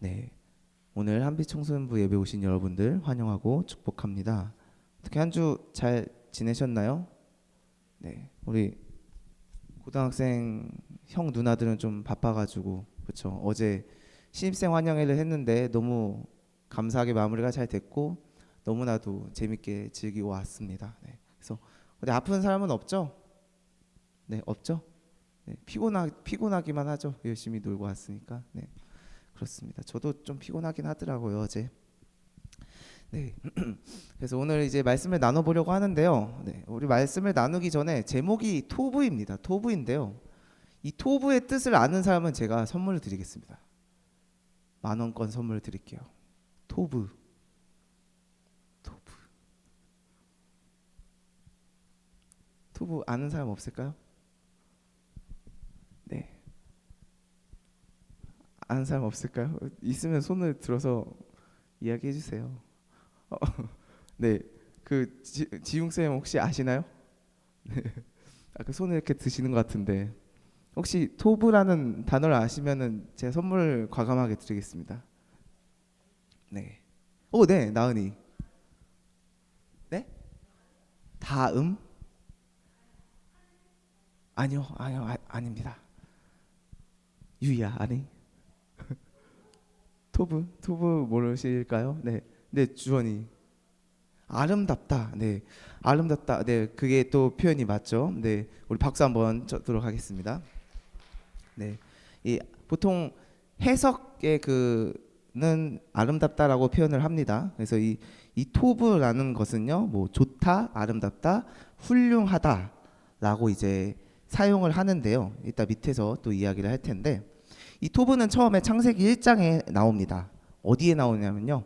네, 오늘 한빛청소년부 예배 오신 여러분들 환영하고 축복합니다. 어떻게 한 주 잘 지내셨나요? 네, 우리 고등학생 형 누나들은 좀 바빠가지고 그렇죠. 어제 신입생 환영회를 했는데 너무 감사하게 마무리가 잘 됐고 너무나도 재밌게 즐기고 왔습니다. 네, 그래서 어디 아픈 사람은 없죠? 네, 없죠? 네, 피곤하기만 하죠. 열심히 놀고 왔으니까. 네, 그렇습니다. 저도 좀 피곤하긴 하더라고요 어제. 네, 그래서 오늘 이제 말씀을 나눠보려고 하는데요. 네, 우리 말씀을 나누기 전에 제목이 토부입니다. 토부인데요. 이 토부의 뜻을 아는 사람은 제가 선물을 드리겠습니다. 10,000원권 선물을 드릴게요. 토부, 토부, 토부 아는 사람 없을까요? 네, 아는 사람 없을까요? 있으면 손을 들어서 이야기해 주세요. 어, 네, 그 지웅 쌤 혹시 아시나요? 아까 손을 이렇게 드시는 것 같은데 혹시 토부라는 단어를 아시면은 제가 선물 과감하게 드리겠습니다. 네. 오, 네, 나은이. 네? 다음? 아니요, 아니요, 아닙니다. 유이야, 아니. 토부 모르실까요? 네, 네, 주원이. 아름답다. 네, 아름답다. 네, 그게 또 표현이 맞죠? 네, 우리 박수 한번 쳐도록 하겠습니다. 네, 이 보통 해석의 그는 아름답다라고 표현을 합니다. 그래서 이 토브라는 것은요, 뭐 좋다, 아름답다, 훌륭하다라고 이제 사용을 하는데요. 이따 밑에서 또 이야기를 할 텐데 이 토브는 처음에 창세기 1장에 나옵니다. 어디에 나오냐면요,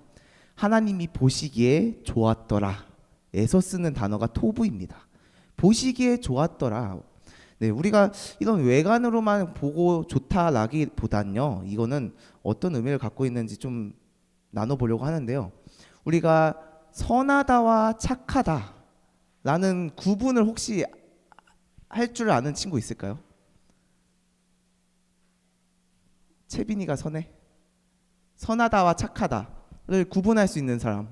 하나님이 보시기에 좋았더라 에서 쓰는 단어가 토브입니다. 보시기에 좋았더라. 네, 우리가 이건 외관으로만 보고 좋다라기보단요, 이거는 어떤 의미를 갖고 있는지 좀 나눠보려고 하는데요. 우리가 선하다와 착하다라는 구분을 혹시 할 줄 아는 친구 있을까요? 채빈이가 선해? 선하다와 착하다를 구분할 수 있는 사람.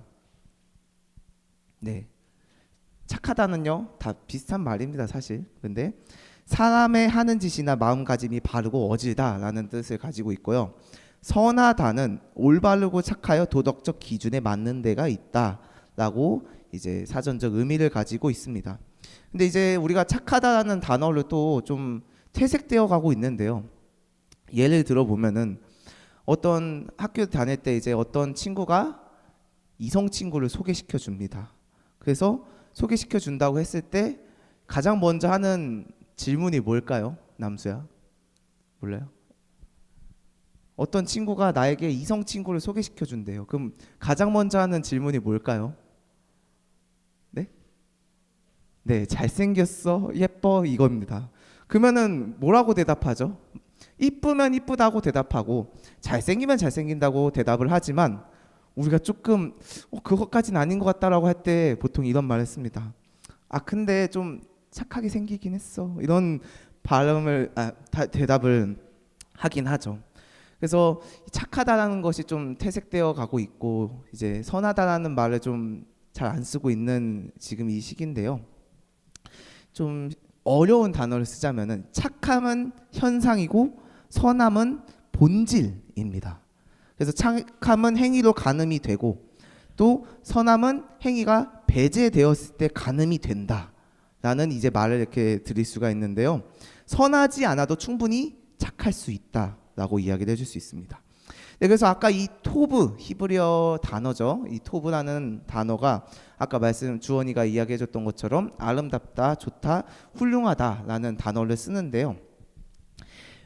네, 착하다는요 다 비슷한 말입니다 사실. 근데 사람의 하는 짓이나 마음가짐이 바르고 어질다라는 뜻을 가지고 있고요. 선하다는 올바르고 착하여 도덕적 기준에 맞는 데가 있다라고 이제 사전적 의미를 가지고 있습니다. 근데 이제 우리가 착하다라는 단어를 또 좀 퇴색되어 가고 있는데요. 예를 들어 보면은 어떤 학교 다닐 때 이제 어떤 친구가 이성 친구를 소개시켜 줍니다. 그래서 소개시켜 준다고 했을 때 가장 먼저 하는 질문이 뭘까요? 남수야? 몰라요? 어떤 친구가 나에게 이성 친구를 소개시켜 준대요. 그럼 가장 먼저 하는 질문이 뭘까요? 네? 네, 잘생겼어, 예뻐 이겁니다. 그러면은 뭐라고 대답하죠? 이쁘면 이쁘다고 대답하고 잘생기면 잘생긴다고 대답을 하지만 우리가 조금 그것까진 아닌 것 같다라고 할 때 보통 이런 말을 씁니다. 아, 근데 좀 착하게 생기긴 했어. 이런 대답을 하긴 하죠. 그래서 착하다라는 것이 좀 퇴색되어 가고 있고 이제 선하다라는 말을 좀 잘 안 쓰고 있는 지금 이 시기인데요. 좀 어려운 단어를 쓰자면은 착함은 현상이고 선함은 본질입니다. 그래서 착함은 행위로 가늠이 되고 또 선함은 행위가 배제되었을 때 가늠이 된다라는 이제 말을 이렇게 드릴 수가 있는데요. 선하지 않아도 충분히 착할 수 있다라고 이야기를 해줄 수 있습니다. 네, 그래서 아까 이 토브 히브리어 단어죠. 이 토브라는 단어가 아까 말씀 주원이가 이야기해줬던 것처럼 아름답다, 좋다, 훌륭하다라는 단어를 쓰는데요.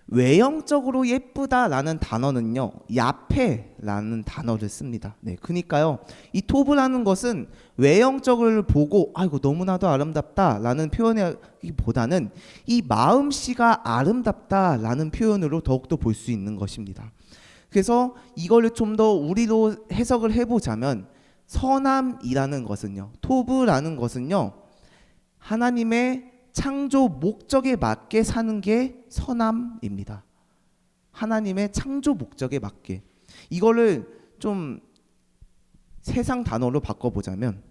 외형적으로 예쁘다라는 단어는요, 야페라는 단어를 씁니다. 네, 그러니까요, 이 토브라는 것은 외형적을 보고 아이고 너무나도 아름답다라는 표현보다는 이 마음씨가 아름답다라는 표현으로 더욱더 볼 수 있는 것입니다. 그래서 이걸 좀 더 우리로 해석을 해보자면 선함이라는 것은요, 토브라는 것은요, 하나님의 창조 목적에 맞게 사는 게 선함입니다. 하나님의 창조 목적에 맞게. 이거를 좀 세상 단어로 바꿔보자면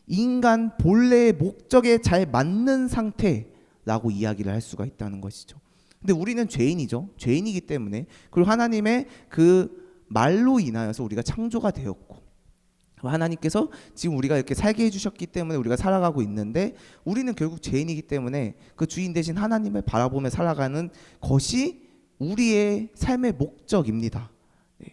인간 본래의 목적에 잘 맞는 상태라고 이야기를 할 수가 있다는 것이죠. 근데 우리는 죄인이죠. 죄인이기 때문에, 그리고 하나님의 그 말로 인하여서 우리가 창조가 되었고, 하나님께서 지금 우리가 이렇게 살게 해주셨기 때문에 우리가 살아가고 있는데, 우리는 결국 죄인이기 때문에 그 주인 대신 하나님을 바라보며 살아가는 것이 우리의 삶의 목적입니다.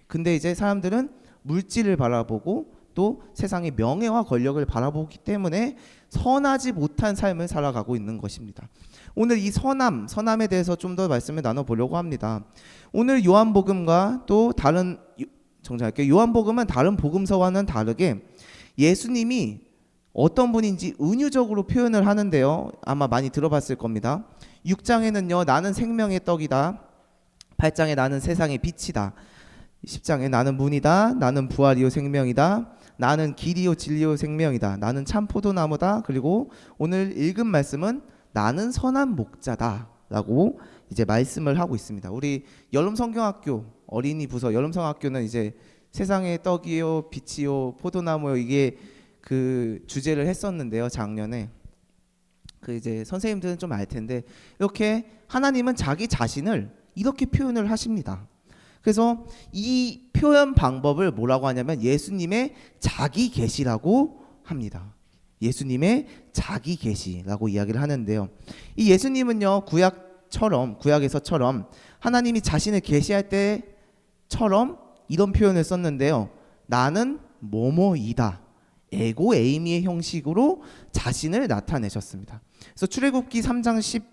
근데 이제 사람들은 물질을 바라보고 또 세상의 명예와 권력을 바라보기 때문에 선하지 못한 삶을 살아가고 있는 것입니다. 오늘 이 선함에 대해서 좀 더 말씀을 나눠보려고 합니다. 오늘 요한복음과 또 다른, 정리할게요. 요한복음은 다른 복음서와는 다르게 예수님이 어떤 분인지 은유적으로 표현을 하는데요. 아마 많이 들어봤을 겁니다. 6장에는요, 나는 생명의 떡이다. 8장에 나는 세상의 빛이다. 10장에 나는 문이다. 나는 부활이요 생명이다. 나는 길이요 진리요 생명이다. 나는 참 포도나무다. 그리고 오늘 읽은 말씀은 나는 선한 목자다 라고 이제 말씀을 하고 있습니다. 우리 여름성경학교 어린이 부서 여름성학교는 이제 세상의 떡이요 빛이요 포도나무요, 이게 그 주제를 했었는데요. 작년에 그 이제 선생님들은 좀 알 텐데, 이렇게 하나님은 자기 자신을 이렇게 표현을 하십니다. 그래서 이 표현 방법을 뭐라고 하냐면 예수님의 자기 계시라고 합니다. 예수님의 자기 계시라고 이야기를 하는데요. 이 예수님은요, 구약에서처럼 하나님이 자신을 계시할 때처럼 이런 표현을 썼는데요. 나는 뭐뭐이다. 에고 에이미의 형식으로 자신을 나타내셨습니다. 그래서 출애굽기 3장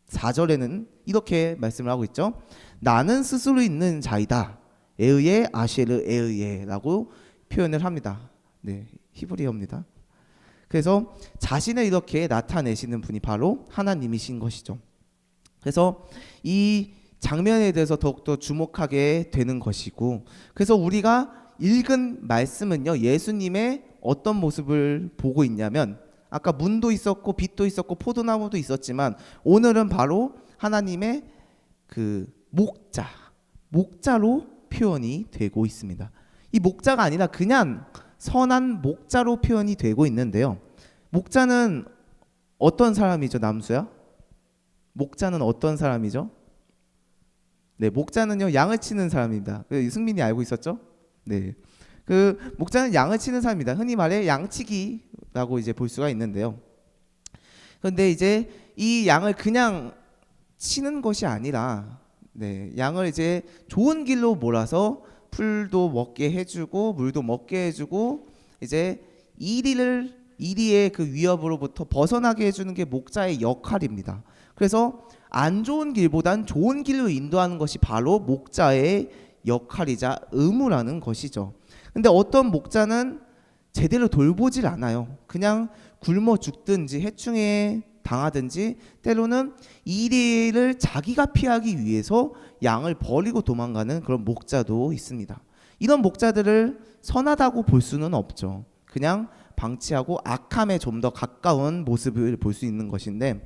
14절에는 이렇게 말씀을 하고 있죠. 나는 스스로 있는 자이다. 에의에 아쉐르 에의에라고 표현을 합니다. 네, 히브리어입니다. 그래서 자신을 이렇게 나타내시는 분이 바로 하나님이신 것이죠. 그래서 이 장면에 대해서 더욱더 주목하게 되는 것이고, 그래서 우리가 읽은 말씀은요, 예수님의 어떤 모습을 보고 있냐면, 아까 문도 있었고 빛도 있었고 포도나무도 있었지만 오늘은 바로 하나님의 그 목자로 표현이 되고 있습니다. 이 목자가 아니라 그냥 선한 목자로 표현이 되고 있는데요. 목자는 어떤 사람이죠, 남수야? 목자는 어떤 사람이죠? 네, 목자는요, 양을 치는 사람입니다. 승민이 알고 있었죠? 네, 그 목자는 양을 치는 사람입니다. 흔히 말해 양치기라고 이제 볼 수가 있는데요. 그런데 이제 이 양을 그냥 치는 것이 아니라, 네, 양을 이제 좋은 길로 몰아서 풀도 먹게 해주고 물도 먹게 해주고 이제 이리의 그 위협으로부터 벗어나게 해주는 게 목자의 역할입니다. 그래서 안 좋은 길보단 좋은 길로 인도하는 것이 바로 목자의 역할이자 의무라는 것이죠. 근데 어떤 목자는 제대로 돌보질 않아요. 그냥 굶어 죽든지 해충에 당하든지, 때로는 이리를 자기가 피하기 위해서 양을 버리고 도망가는 그런 목자도 있습니다. 이런 목자들을 선하다고 볼 수는 없죠. 그냥 방치하고 악함에 좀 더 가까운 모습을 볼 수 있는 것인데,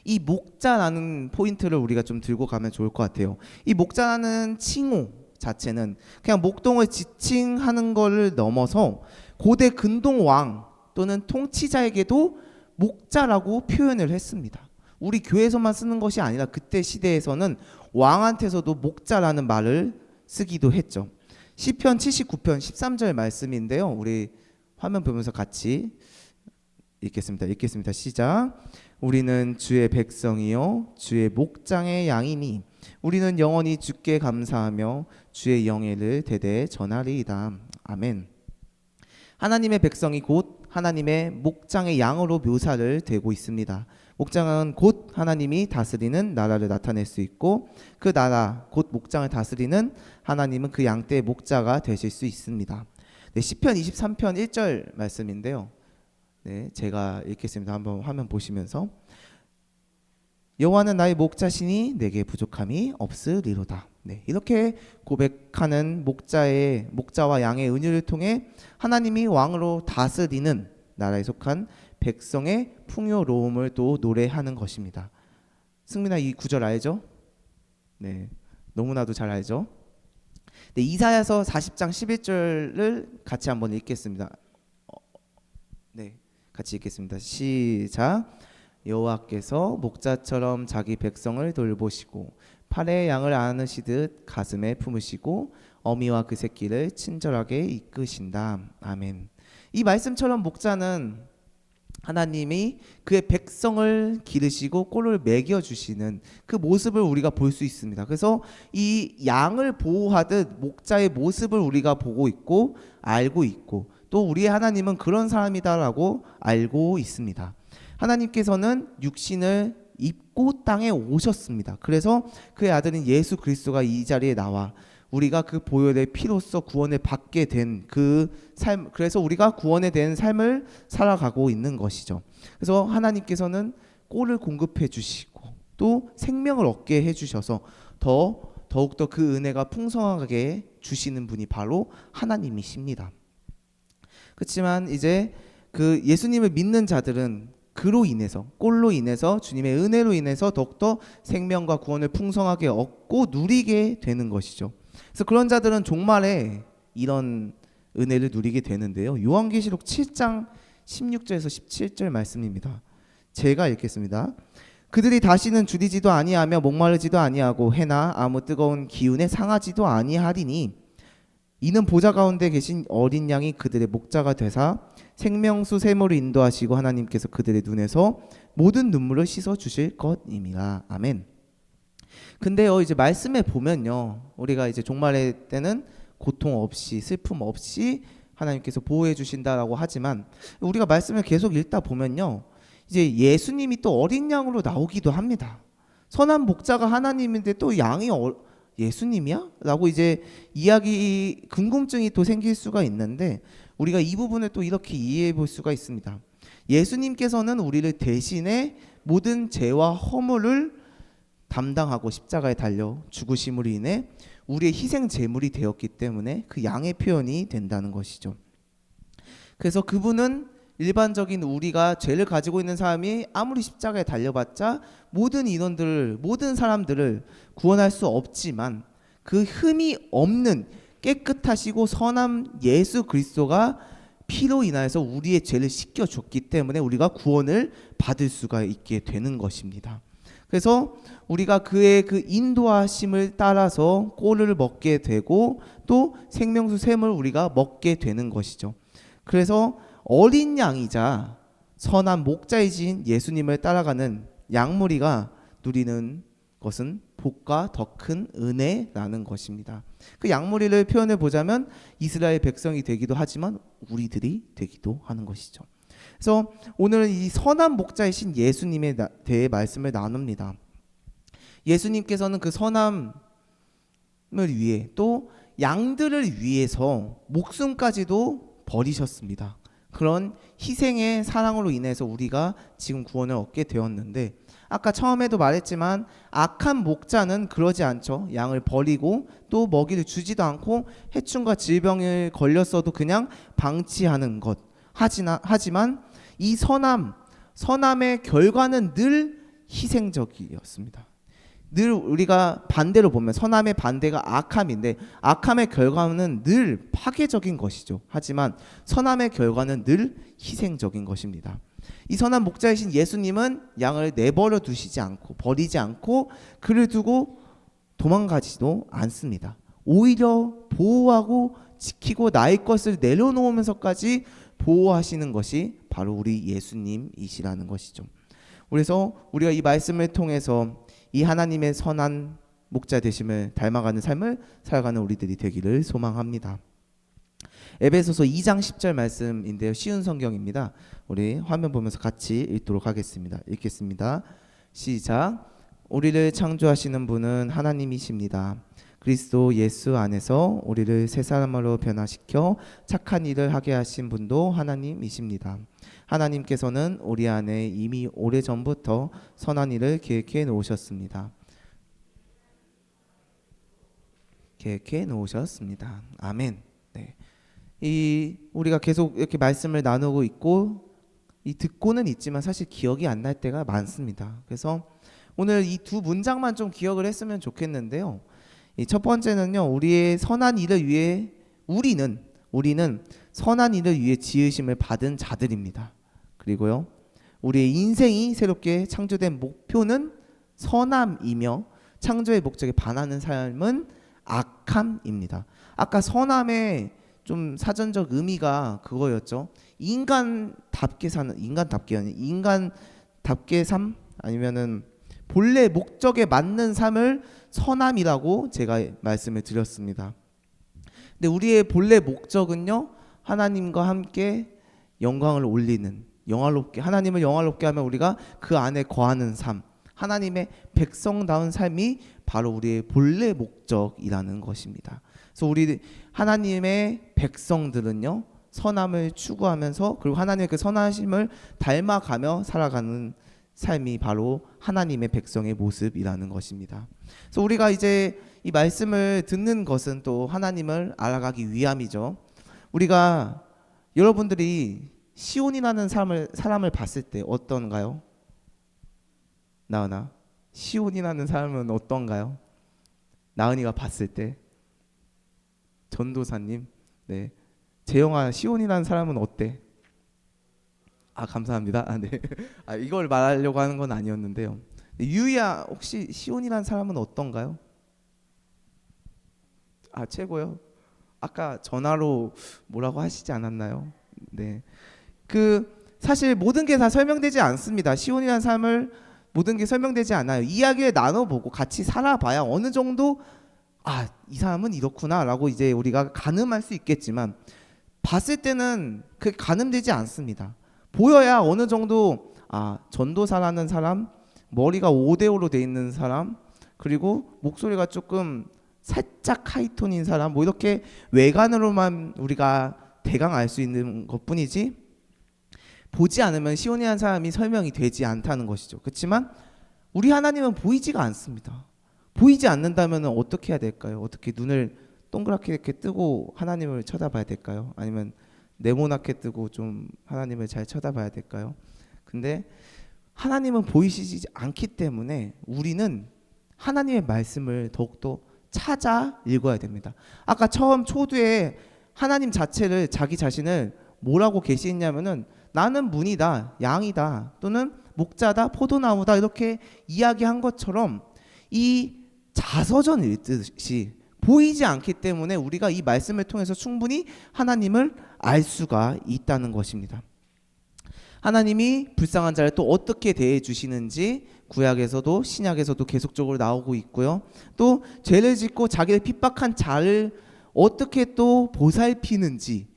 이 목자라는 포인트를 우리가 좀 들고 가면 좋을 것 같아요. 이 목자라는 칭호 자체는 그냥 목동을 지칭하는 것을 넘어서 고대 근동 왕 또는 통치자에게도 목자라고 표현을 했습니다. 우리 교회에서만 쓰는 것이 아니라 그때 시대에서는 왕한테서도 목자라는 말을 쓰기도 했죠. 시편 79편 13절 말씀인데요. 우리 화면 보면서 같이 읽겠습니다. 시작. 우리는 주의 백성이요 주의 목장의 양이니 우리는 영원히 주께 감사하며 주의 영예를 대대 전하리이다. 아멘. 하나님의 백성이 곧 하나님의 목장의 양으로 묘사를 되고 있습니다. 목장은 곧 하나님이 다스리는 나라를 나타낼 수 있고, 그 나라 곧 목장을 다스리는 하나님은 그 양떼의 목자가 되실 수 있습니다. 네, 시편 23편 1절 말씀인데요. 네, 제가 읽겠습니다. 한번 화면 보시면서, 여호와는 나의 목자시니 내게 부족함이 없으리로다. 네, 이렇게 고백하는 목자와 양의 은유를 통해 하나님이 왕으로 다스리는 나라에 속한 백성의 풍요로움을 또 노래하는 것입니다. 승민아, 이 구절 알죠? 네, 너무나도 잘 알죠? 네, 이사야서 40장 11절을 같이 한번 읽겠습니다. 네, 같이 읽겠습니다. 시작. 여호와께서 목자처럼 자기 백성을 돌보시고 팔에 양을 안으시듯 가슴에 품으시고 어미와 그 새끼를 친절하게 이끄신다. 아멘. 이 말씀처럼 목자는 하나님이 그의 백성을 기르시고 꼴을 먹여주시는 그 모습을 우리가 볼 수 있습니다. 그래서 이 양을 보호하듯 목자의 모습을 우리가 보고 있고 알고 있고, 또 우리의 하나님은 그런 사람이다라고 알고 있습니다. 하나님께서는 육신을 입고 땅에 오셨습니다. 그래서 그의 아들인 예수 그리스도가 이 자리에 나와 우리가 그 보혈의 피로써 구원을 받게 된 그 삶, 그래서 우리가 구원에 대한 삶을 살아가고 있는 것이죠. 그래서 하나님께서는 꼴을 공급해 주시고 또 생명을 얻게 해 주셔서 더욱더 그 은혜가 풍성하게 주시는 분이 바로 하나님이십니다. 그렇지만 이제 그 예수님을 믿는 자들은 그로 인해서, 꼴로 인해서, 주님의 은혜로 인해서 더욱더 생명과 구원을 풍성하게 얻고 누리게 되는 것이죠. 그래서 그런 자들은 종말에 이런 은혜를 누리게 되는데요. 요한계시록 7장 16절에서 17절 말씀입니다. 제가 읽겠습니다. 그들이 다시는 주리지도 아니하며 목마르지도 아니하고 해나 아무 뜨거운 기운에 상하지도 아니하리니 이는 보좌 가운데 계신 어린 양이 그들의 목자가 되사 생명수 샘으로 인도하시고 하나님께서 그들의 눈에서 모든 눈물을 씻어 주실 것임이라. 아멘. 근데요, 이제 말씀에 보면요, 우리가 이제 종말의 때는 고통 없이 슬픔 없이 하나님께서 보호해 주신다라고 하지만 우리가 말씀을 계속 읽다 보면요, 이제 예수님이 또 어린 양으로 나오기도 합니다. 선한 목자가 하나님인데 또 양이 예수님이야? 라고 이제 이야기 궁금증이 또 생길 수가 있는데, 우리가 이 부분을 또 이렇게 이해해 볼 수가 있습니다. 예수님께서는 우리를 대신에 모든 죄와 허물을 담당하고 십자가에 달려 죽으심으로 인해 우리의 희생 제물이 되었기 때문에 그 양의 표현이 된다는 것이죠. 그래서 그분은 일반적인 우리가 죄를 가지고 있는 사람이 아무리 십자가에 달려봤자 모든 인원들을, 모든 사람들을 구원할 수 없지만 그 흠이 없는 깨끗하시고 선한 예수 그리스도가 피로 인하여서 우리의 죄를 씻겨줬기 때문에 우리가 구원을 받을 수가 있게 되는 것입니다. 그래서 우리가 그의 그 인도하심을 따라서 꼴을 먹게 되고 또 생명수 샘을 우리가 먹게 되는 것이죠. 그래서 어린 양이자 선한 목자이신 예수님을 따라가는 양무리가 누리는 것은 복과 더 큰 은혜라는 것입니다. 그 양무리를 표현해 보자면 이스라엘 백성이 되기도 하지만 우리들이 되기도 하는 것이죠. 그래서 오늘은 이 선한 목자이신 예수님에 대해 말씀을 나눕니다. 예수님께서는 그 선함을 위해 또 양들을 위해서 목숨까지도 버리셨습니다. 그런 희생의 사랑으로 인해서 우리가 지금 구원을 얻게 되었는데, 아까 처음에도 말했지만 악한 목자는 그러지 않죠. 양을 버리고 또 먹이를 주지도 않고 해충과 질병에 걸렸어도 그냥 방치하는 것. 하지만 이 선함의 결과는 늘 희생적이었습니다. 늘 우리가 반대로 보면 선함의 반대가 악함인데 악함의 결과는 늘 파괴적인 것이죠. 하지만 선함의 결과는 늘 희생적인 것입니다. 이 선한 목자이신 예수님은 양을 내버려 두시지 않고 버리지 않고 그를 두고 도망가지도 않습니다. 오히려 보호하고 지키고 나의 것을 내려놓으면서까지 보호하시는 것이 바로 우리 예수님이시라는 것이죠. 그래서 우리가 이 말씀을 통해서 이 하나님의 선한 목자 되심을 닮아가는 삶을 살아가는 우리들이 되기를 소망합니다. 에베소서 2장 10절 말씀인데요. 쉬운 성경입니다. 우리 화면 보면서 같이 읽도록 하겠습니다. 읽겠습니다. 시작. 우리를 창조하시는 분은 하나님이십니다. 그리스도 예수 안에서 우리를 새 사람으로 변화시켜 착한 일을 하게 하신 분도 하나님이십니다. 하나님께서는 우리 안에 이미 오래전부터 선한 일을 계획해 놓으셨습니다. 아멘. 네. 우리가 계속 이렇게 말씀을 나누고 있고 듣고는 있지만 사실 기억이 안 날 때가 많습니다. 그래서 오늘 이 두 문장만 좀 기억을 했으면 좋겠는데요. 이 첫 번째는요, 우리의 선한 일을 위해 우리는 선한 일을 위해 지으심을 받은 자들입니다. 그리고요, 우리의 인생이 새롭게 창조된 목표는 선함이며 창조의 목적에 반하는 삶은 악함입니다. 아까 선함의 좀 사전적 의미가 그거였죠. 인간답게 사는, 인간답게 삶, 아니면은 본래 목적에 맞는 삶을 선함이라고 제가 말씀을 드렸습니다. 근데 우리의 본래 목적은요, 하나님과 함께 영광을 올리는, 하나님을 영화롭게 하면 우리가 그 안에 거하는 삶, 하나님의 백성다운 삶이 바로 우리의 본래 목적이라는 것입니다. 그래서 우리 하나님의 백성들은요, 선함을 추구하면서, 그리고 하나님의 그 선하심을 닮아가며 살아가는 삶이 바로 하나님의 백성의 모습이라는 것입니다. 그래서 우리가 이제 이 말씀을 듣는 것은 또 하나님을 알아가기 위함이죠. 우리가, 여러분들이 시온이라는 사람을 봤을 때 어떤가요? 나은아, 시온이라는 사람은 어떤가요? 나은이가 봤을 때. 전도사님, 네, 재영아, 시온이라는 사람은 어때? 아, 감사합니다. 아, 네. 아, 이걸 말하려고 하는 건 아니었는데요. 유이야, 혹시 시온이라는 사람은 어떤가요? 아, 최고요. 아까 전화로 뭐라고 하시지 않았나요? 네. 사실 모든 게 다 설명되지 않습니다. 시온이라는 삶을 모든 게 설명되지 않아요. 이야기를 나눠보고 같이 살아봐야 어느 정도, 아, 이 사람은 이렇구나라고 이제 우리가 가늠할 수 있겠지만, 봤을 때는 그게 가늠되지 않습니다. 보여야 어느 정도, 아, 전도사라는 사람, 머리가 5대5로 돼 있는 사람, 그리고 목소리가 조금 살짝 하이톤인 사람, 뭐 이렇게 외관으로만 우리가 대강 알 수 있는 것뿐이지, 보지 않으면 시온이라는 사람이 설명이 되지 않다는 것이죠. 그렇지만 우리 하나님은 보이지가 않습니다. 보이지 않는다면 어떻게 해야 될까요? 어떻게 눈을 동그랗게 이렇게 뜨고 하나님을 쳐다봐야 될까요? 아니면 네모나게 뜨고 좀 하나님을 잘 쳐다봐야 될까요? 근데 하나님은 보이시지 않기 때문에 우리는 하나님의 말씀을 더욱더 찾아 읽어야 됩니다. 아까 처음 초두에 하나님 자체를, 자기 자신을 뭐라고 계시했냐면은 나는 문이다, 양이다, 또는 목자다, 포도나무다, 이렇게 이야기한 것처럼 이 자서전 읽듯이 보이지 않기 때문에 우리가 이 말씀을 통해서 충분히 하나님을 알 수가 있다는 것입니다. 하나님이 불쌍한 자를 또 어떻게 대해 주시는지 구약에서도 신약에서도 계속적으로 나오고 있고요. 또 죄를 짓고 자기를 핍박한 자를 어떻게 또 보살피는지,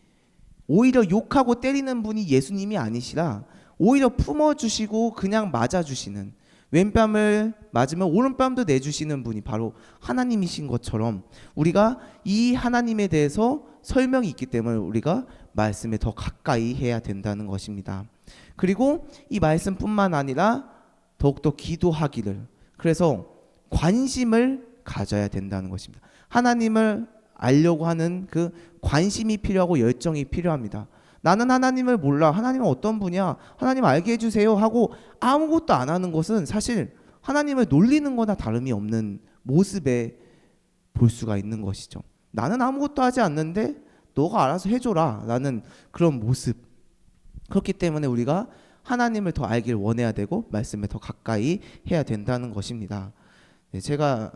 오히려 욕하고 때리는 분이 예수님이 아니시라 오히려 품어주시고 그냥 맞아주시는, 왼뺨을 맞으면 오른뺨도 내주시는 분이 바로 하나님이신 것처럼 우리가 이 하나님에 대해서 설명이 있기 때문에 우리가 말씀에 더 가까이 해야 된다는 것입니다. 그리고 이 말씀뿐만 아니라 더욱더 기도하기를, 그래서 관심을 가져야 된다는 것입니다. 하나님을 알려고 하는 그 관심이 필요하고 열정이 필요합니다. 나는 하나님을 몰라, 하나님은 어떤 분이야, 하나님 알게 해주세요 하고 아무것도 안 하는 것은 사실 하나님을 놀리는 거나 다름이 없는 모습에 볼 수가 있는 것이죠. 나는 아무것도 하지 않는데 너가 알아서 해줘라 라는 그런 모습. 그렇기 때문에 우리가 하나님을 더 알길 원해야 되고 말씀에 더 가까이 해야 된다는 것입니다. 네, 제가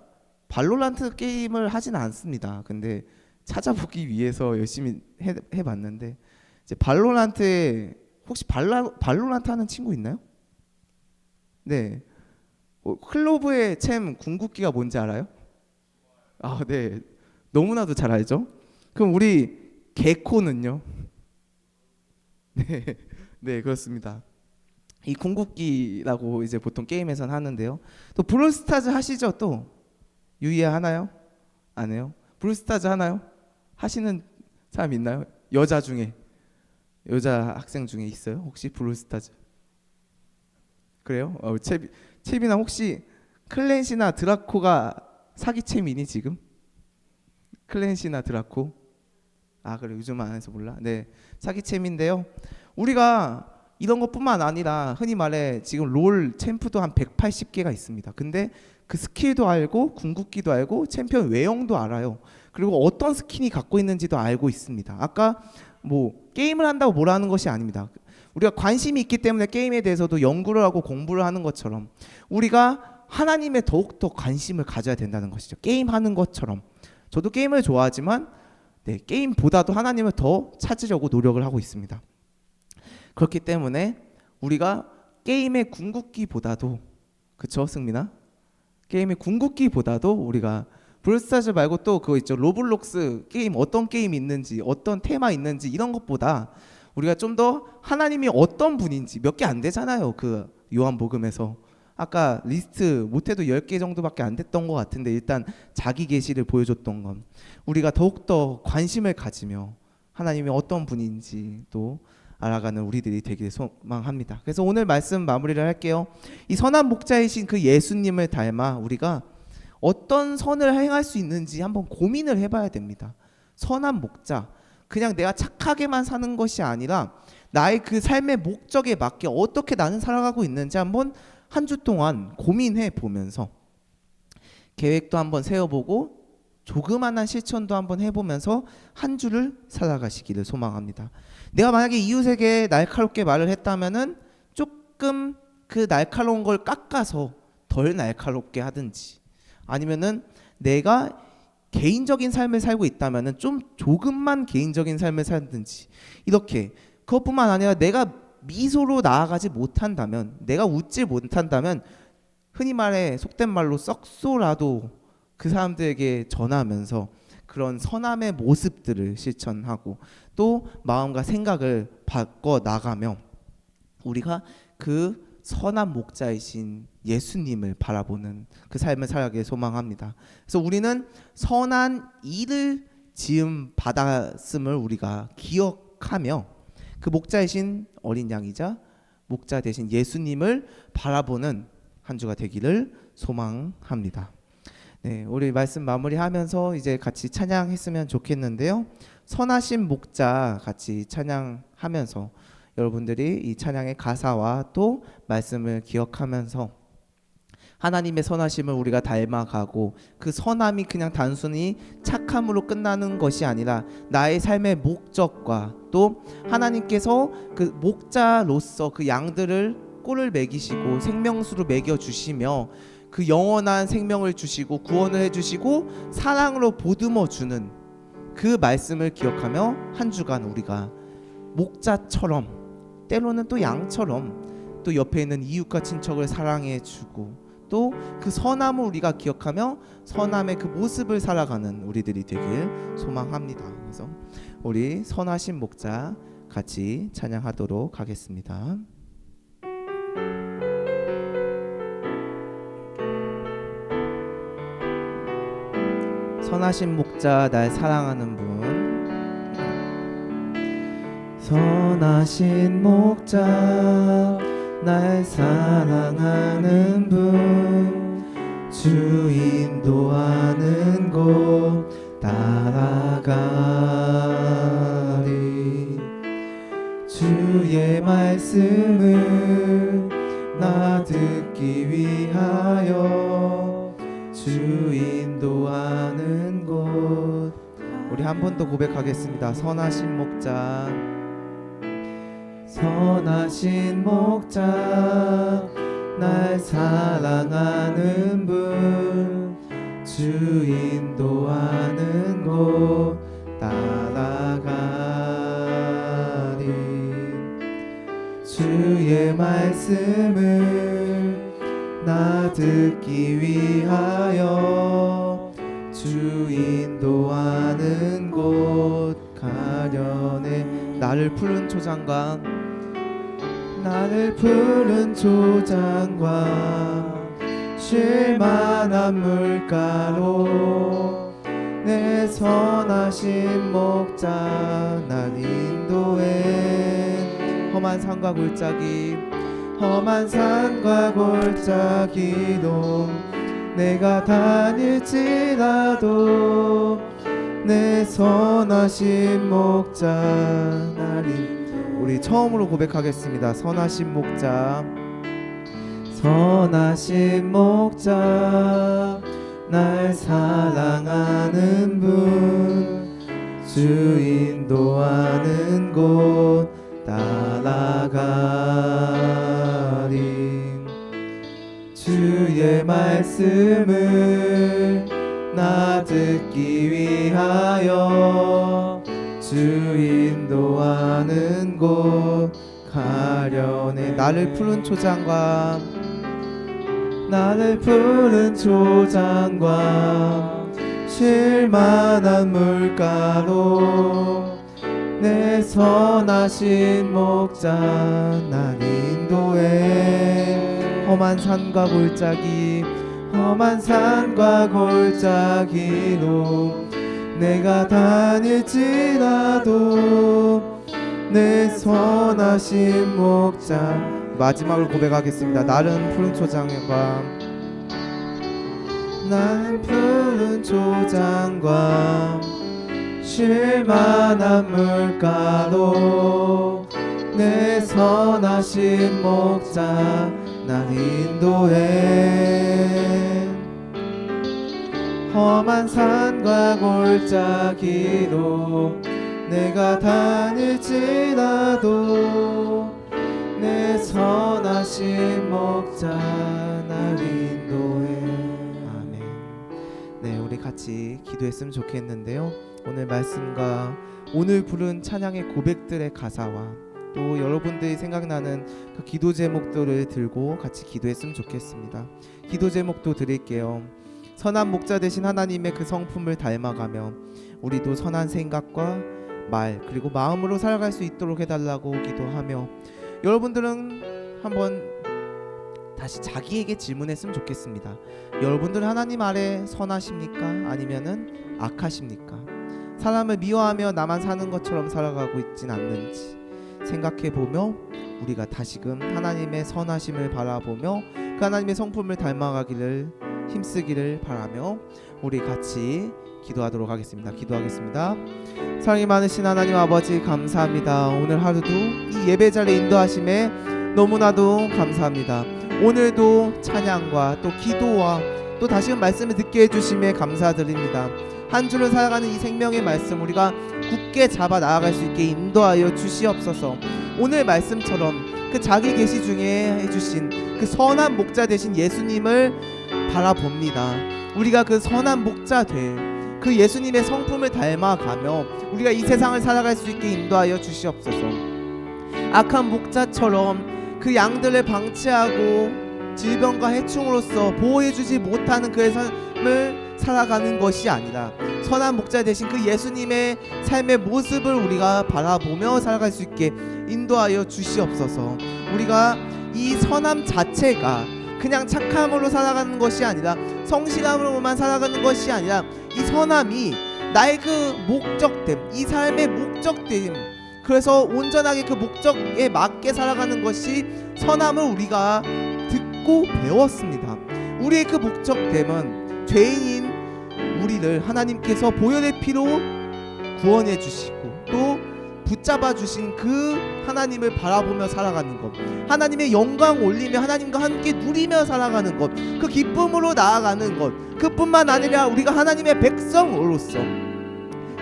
발로란트 게임을 하진 않습니다. 근데 찾아보기 위해서 열심히 해봤는데, 이제 발로란트에 혹시 발로란트 하는 친구 있나요? 네. 클로브의 챔 궁극기가 뭔지 알아요? 아, 네. 너무나도 잘 알죠? 그럼 우리 개코는요? 네. 네, 그렇습니다. 이 궁극기라고 이제 보통 게임에서는 하는데요. 또 브롤스타즈 하시죠? 또 유의해 하나요? 안 해요? 브롤스타즈 하나요? 하시는 사람 있나요? 여자 중에, 여자 학생 중에 있어요? 혹시 브롤스타즈? 그래요? 채빈아, 혹시 클랜시나 드라코가 사기챔이니 지금? 클랜시나 드라코? 아, 그래, 요즘 안 해서 몰라. 네, 사기챔인데요. 우리가 이런 것뿐만 아니라 흔히 말해 지금 롤 챔프도 한 180개가 있습니다. 근데 그 스킬도 알고 궁극기도 알고 챔피언 외형도 알아요. 그리고 어떤 스킨이 갖고 있는지도 알고 있습니다. 아까 뭐 게임을 한다고 뭐라는 것이 아닙니다. 우리가 관심이 있기 때문에 게임에 대해서도 연구를 하고 공부를 하는 것처럼 우리가 하나님에 더욱더 관심을 가져야 된다는 것이죠. 게임하는 것처럼. 저도 게임을 좋아하지만 게임보다도 하나님을 더 찾으려고 노력을 하고 있습니다. 그렇기 때문에 우리가 게임의 궁극기보다도, 그쵸 승민아? 게임의 궁극기보다도 우리가 브롤스타즈 말고 또 그거 있죠, 로블록스 게임, 어떤 게임이 있는지 어떤 테마 있는지 이런 것보다 우리가 좀 더 하나님이 어떤 분인지, 몇 개 안 되잖아요. 그 요한복음에서 아까 리스트 못해도 10개 정도밖에 안 됐던 것 같은데, 일단 자기 계시를 보여줬던 건 우리가 더욱더 관심을 가지며 하나님이 어떤 분인지 또 알아가는 우리들이 되길 소망합니다. 그래서 오늘 말씀 마무리를 할게요. 이 선한 목자이신 그 예수님을 닮아 우리가 어떤 선을 행할 수 있는지 한번 고민을 해봐야 됩니다. 선한 목자, 그냥 내가 착하게만 사는 것이 아니라 나의 그 삶의 목적에 맞게 어떻게 나는 살아가고 있는지 한번 한 주 동안 고민해 보면서 계획도 한번 세워보고 조그만한 실천도 한번 해보면서 한 주를 살아가시기를 소망합니다. 내가 만약에 이웃에게 날카롭게 말을 했다면은 조금 그 날카로운 걸 깎아서 덜 날카롭게 하든지, 아니면은 내가 개인적인 삶을 살고 있다면은 좀 조금만 개인적인 삶을 살든지, 이렇게. 그것뿐만 아니라 내가 미소로 나아가지 못한다면, 내가 웃지 못한다면 흔히 말해 속된 말로 썩소라도 그 사람들에게 전하면서 그런 선함의 모습들을 실천하고 또 마음과 생각을 바꿔 나가며 우리가 그 선한 목자이신 예수님을 바라보는 그 삶을 살아가길 소망합니다. 그래서 우리는 선한 일을 지음 받았음을 우리가 기억하며 그 목자이신 어린 양이자 목자 되신 예수님을 바라보는 한 주가 되기를 소망합니다. 네, 우리 말씀 마무리하면서 이제 같이 찬양했으면 좋겠는데요. 선하신 목자 같이 찬양하면서 여러분들이 이 찬양의 가사와 또 말씀을 기억하면서 하나님의 선하심을 우리가 닮아가고 그 선함이 그냥 단순히 착함으로 끝나는 것이 아니라 나의 삶의 목적과 또 하나님께서 그 목자로서 그 양들을 꼴을 먹이시고 생명수로 먹여주시며 그 영원한 생명을 주시고 구원을 해주시고 사랑으로 보듬어 주는 그 말씀을 기억하며 한 주간 우리가 목자처럼, 때로는 또 양처럼 또 옆에 있는 이웃과 친척을 사랑해 주고 또 그 선함을 우리가 기억하며 선함의 그 모습을 살아가는 우리들이 되길 소망합니다. 그래서 우리 선하신 목자 같이 찬양하도록 하겠습니다. 선하신 목자 날 사랑하는 분, 선하신 목자 날 사랑하는 분, 주 인도하는 곳 따라가리. 주의 말씀을 나 듣기 위하여 주 인도하는 곳. 우리 한 번 더 고백하겠습니다. 선하신 목자, 선하신 목자 날 사랑하는 분, 주 인도하는 곳 따라가리. 주의 말씀을 나 듣기 위하여 주 인도하는 곳 가련해. 나를 푸른 초장과 나를 푸른 초장과 쉴만한 물가로 내 선하신 목자 날 인도해. 험한 산과 골짜기, 험한 산과 골짜기도 내가 다닐지라도 내 선하신 목자 날 인도해. 우리 처음으로 고백하겠습니다. 선하신 목자, 선하신 목자, 날 사랑하는 분, 주 인도하는 곳 따라가리. 주의 말씀을 나 듣기 위하여 주 인도하는 곳 가려네. 나를 푸른 초장과 나를 푸른 초장과 쉴만한 물가로 내 선하신 목자 날 인도해. 험한 산과 골짜기 험한 산과 골짜기로 내가 다닐지라도 내 선하신 목자. 마지막으로 고백하겠습니다. 나는 푸른 초장과 나는 푸른 초장과 쉴만한 물가로 내 선하신 목자 날 인도해. 험한 산과 골짜기로 내가 다닐지라도 내 선하신 목자 날 인도해. 아멘. 네, 우리 같이 기도했으면 좋겠는데요. 오늘 말씀과 오늘 부른 찬양의 고백들의 가사와 또 여러분들이 생각나는 그 기도 제목들을 들고 같이 기도했으면 좋겠습니다. 기도 제목도 드릴게요. 선한 목자 되신 하나님의 그 성품을 닮아가며 우리도 선한 생각과 말 그리고 마음으로 살아갈 수 있도록 해달라고 기도하며, 여러분들은 한번 다시 자기에게 질문했으면 좋겠습니다. 여러분들은 하나님 아래 선하십니까? 아니면은 악하십니까? 사람을 미워하며 나만 사는 것처럼 살아가고 있진 않는지 생각해보며 우리가 다시금 하나님의 선하심을 바라보며 그 하나님의 성품을 닮아가기를 힘쓰기를 바라며 우리 같이 기도하도록 하겠습니다. 기도하겠습니다. 사랑이 많으신 하나님 아버지, 감사합니다. 오늘 하루도 이 예배 자리에 인도하심에 너무나도 감사합니다. 오늘도 찬양과 또 기도와 또 다시금 말씀을 듣게 해주심에 감사드립니다. 한 주를 살아가는 이 생명의 말씀 우리가 굳게 잡아 나아갈 수 있게 인도하여 주시옵소서. 오늘 말씀처럼 그 자기 계시 중에 해주신 그 선한 목자 되신 예수님을 바라봅니다. 우리가 그 선한 목자 될 그 예수님의 성품을 닮아가며 우리가 이 세상을 살아갈 수 있게 인도하여 주시옵소서. 악한 목자처럼 그 양들을 방치하고 질병과 해충으로서 보호해주지 못하는 그의 삶을 살아가는 것이 아니라 선한 목자 되신 그 예수님의 삶의 모습을 우리가 바라보며 살아갈 수 있게 인도하여 주시옵소서. 우리가 이 선함 자체가 그냥 착함으로 살아가는 것이 아니라 성실함으로만 살아가는 것이 아니라 이 선함이 나의 그 목적됨, 이 삶의 목적됨, 그래서 온전하게 그 목적에 맞게 살아가는 것이 선함을 우리가 듣고 배웠습니다. 우리의 그 목적됨은 죄인인 우리를 하나님께서 보혈의 피로 구원해 주시고 또 붙잡아 주신 그 하나님을 바라보며 살아가는 것, 하나님의 영광 올리며 하나님과 함께 누리며 살아가는 것, 그 기쁨으로 나아가는 것, 그뿐만 아니라 우리가 하나님의 백성으로서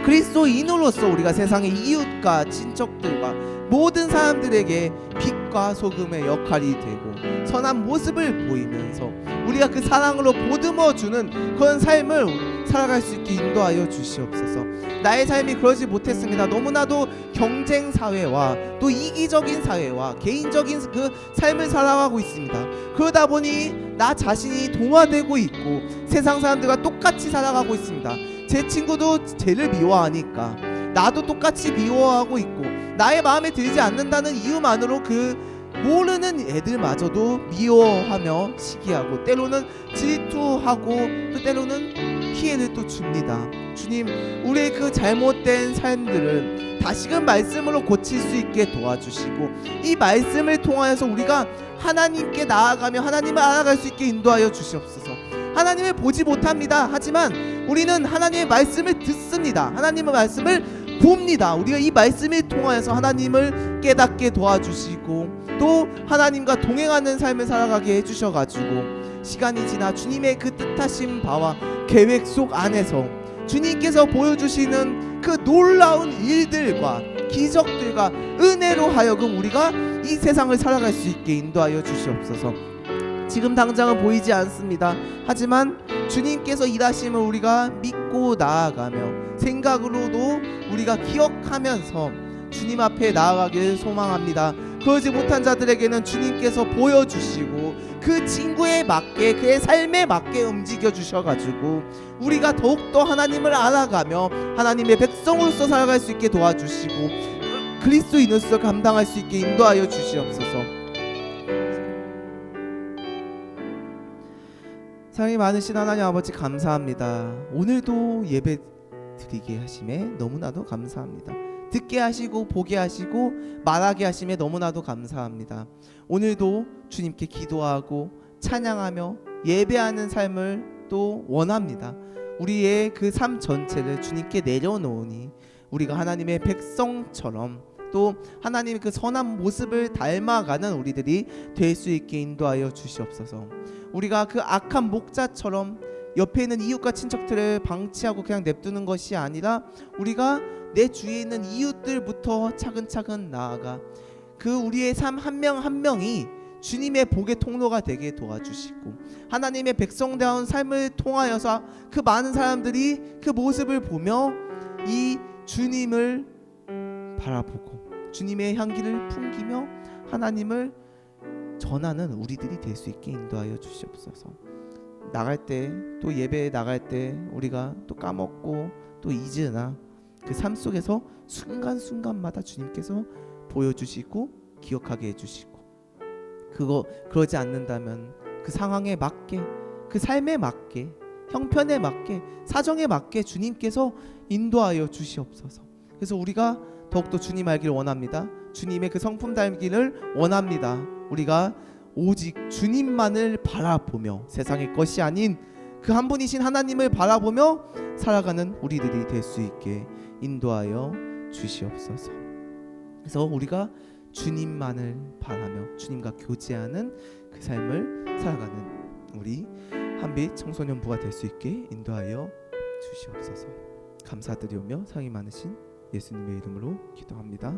그리스도인으로서 우리가 세상의 이웃과 친척들과 모든 사람들에게 빛과 소금의 역할이 되고 선한 모습을 보이면서 우리가 그 사랑으로 보듬어주는 그런 삶을 살아갈 수 있게 인도하여 주시옵소서. 나의 삶이 그러지 못했습니다. 너무나도 경쟁 사회와 또 이기적인 사회와 개인적인 그 삶을 살아가고 있습니다. 그러다 보니 나 자신이 동화되고 있고 세상 사람들과 똑같이 살아가고 있습니다. 제 친구도 쟤를 미워하니까 나도 똑같이 미워하고 있고 나의 마음에 들지 않는다는 이유만으로 그 모르는 애들마저도 미워하며 시기하고 때로는 질투하고 또 때로는 피해를 또 줍니다. 주님, 우리의 그 잘못된 삶들을 다시금 말씀으로 고칠 수 있게 도와주시고 이 말씀을 통하여서 우리가 하나님께 나아가며 하나님을 알아갈 수 있게 인도하여 주시옵소서. 하나님을 보지 못합니다. 하지만 우리는 하나님의 말씀을 듣습니다. 하나님의 말씀을 봅니다. 우리가 이 말씀을 통하여서 하나님을 깨닫게 도와주시고 또 하나님과 동행하는 삶을 살아가게 해주셔가지고 시간이 지나 주님의 그 뜻하신 바와 계획 속 안에서 주님께서 보여주시는 그 놀라운 일들과 기적들과 은혜로 하여금 우리가 이 세상을 살아갈 수 있게 인도하여 주시옵소서. 지금 당장은 보이지 않습니다. 하지만 주님께서 일하심을 우리가 믿고 나아가며 생각으로도 우리가 기억하면서 주님 앞에 나아가길 소망합니다. 그러지 못한 자들에게는 주님께서 보여주시고 그 친구에 맞게 그의 삶에 맞게 움직여 주셔가지고 우리가 더욱더 하나님을 알아가며 하나님의 백성으로서 살아갈 수 있게 도와주시고 그리스도인으로서 감당할 수 있게 인도하여 주시옵소서. 사랑이 많으신 하나님 아버지 감사합니다. 오늘도 예배 드리게 하심에 너무나도 감사합니다. 듣게 하시고 보게 하시고 말하게 하심에 너무나도 감사합니다. 오늘도 주님께 기도하고 찬양하며 예배하는 삶을 또 원합니다. 우리의 그 삶 전체를 주님께 내려놓으니 우리가 하나님의 백성처럼 또 하나님의 그 선한 모습을 닮아가는 우리들이 될 수 있게 인도하여 주시옵소서. 우리가 그 악한 목자처럼 옆에 있는 이웃과 친척들을 방치하고 그냥 냅두는 것이 아니라 우리가 내 주위에 있는 이웃들부터 차근차근 나아가 그 우리의 삶 한 명 한 명이 주님의 복의 통로가 되게 도와주시고 하나님의 백성다운 삶을 통하여서 그 많은 사람들이 그 모습을 보며 이 주님을 바라보고 주님의 향기를 풍기며 하나님을 전하는 우리들이 될 수 있게 인도하여 주시옵소서. 나갈 때 또 예배에 나갈 때 우리가 또 까먹고 또 잊으나 그 삶 속에서 순간순간마다 주님께서 보여주시고 기억하게 해주시고 그러지 않는다면 그 상황에 맞게 그 삶에 맞게 형편에 맞게 사정에 맞게 주님께서 인도하여 주시옵소서. 그래서 우리가 더욱더 주님 알기를 원합니다. 주님의 그 성품 닮기를 원합니다. 우리가 오직 주님만을 바라보며 세상의 것이 아닌 그 한 분이신 하나님을 바라보며 살아가는 우리들이 될 수 있게 인도하여 주시옵소서. 그래서 우리가 주님만을 바라며 주님과 교제하는 그 삶을 살아가는 우리 한빛 청소년부가 될 수 있게 인도하여 주시옵소서. 감사드리오며 사랑이 많으신 예수님의 이름으로 기도합니다.